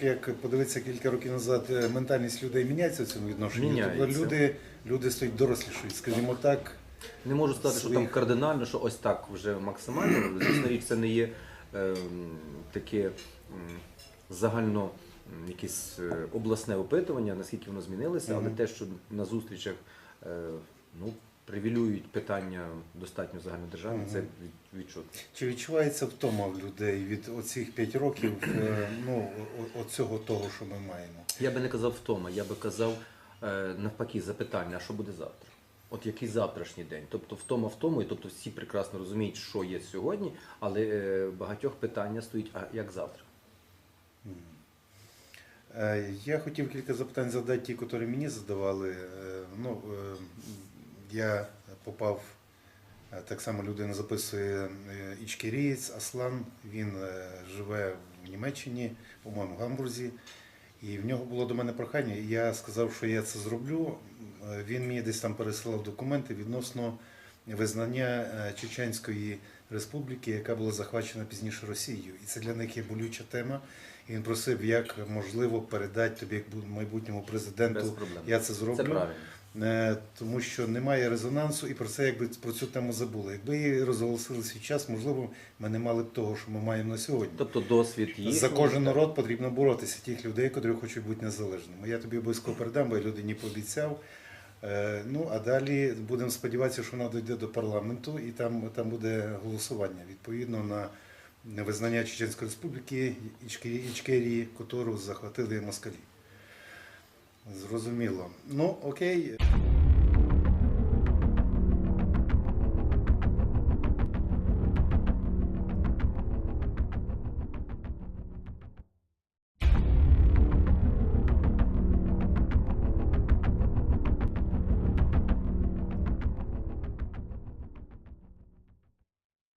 як подивитися кілька років назад, ментальність людей міняється в цьому відношенні? Міняється. Тобто люди стають доросліші, скажімо так. Не можу сказати, що там кардинально, що ось так вже максимально. Звісно річ, це не є таке загально якесь обласне опитування, наскільки воно змінилося, але те, що на зустрічах привілюють питання достатньо загальнодержавні, це відчутно. Чи відчувається втома в людей від оцих 5 років, оцього того, що ми маємо? Я би не казав втома, я би казав навпаки запитання, а що буде завтра? От який завтрашній день? Тобто втома втомою, тобто всі прекрасно розуміють, що є сьогодні, але багатьох питання стоїть, а як завтра? Я хотів кілька запитань задати ті, які мені задавали. Я попав, так само людина записує, ічкерієць Аслан, він живе в Німеччині, по-моєму, в Гамбурзі. І в нього було до мене прохання, і я сказав, що я це зроблю. Він мені десь там пересилав документи відносно визнання Чеченської республіки, яка була захвачена пізніше Росією. І це для них є болюча тема. І він просив, як можливо передати тобі, як майбутньому президенту, я це зроблю. Це правильно. Тому що немає резонансу і про цю тему забули. Якби її розголосили свій час, можливо, ми не мали б того, що ми маємо на сьогодні. Тобто досвід їхній. За кожен народ потрібно боротися, тих людей, які хочуть бути незалежними. Я тобі обов'язково передам, бо я людині пообіцяв. А далі будемо сподіватися, що вона дійде до парламенту і там буде голосування відповідно на визнання Чеченської республіки, Ічкерії, яку захватили москалі. Зрозуміло. Окей.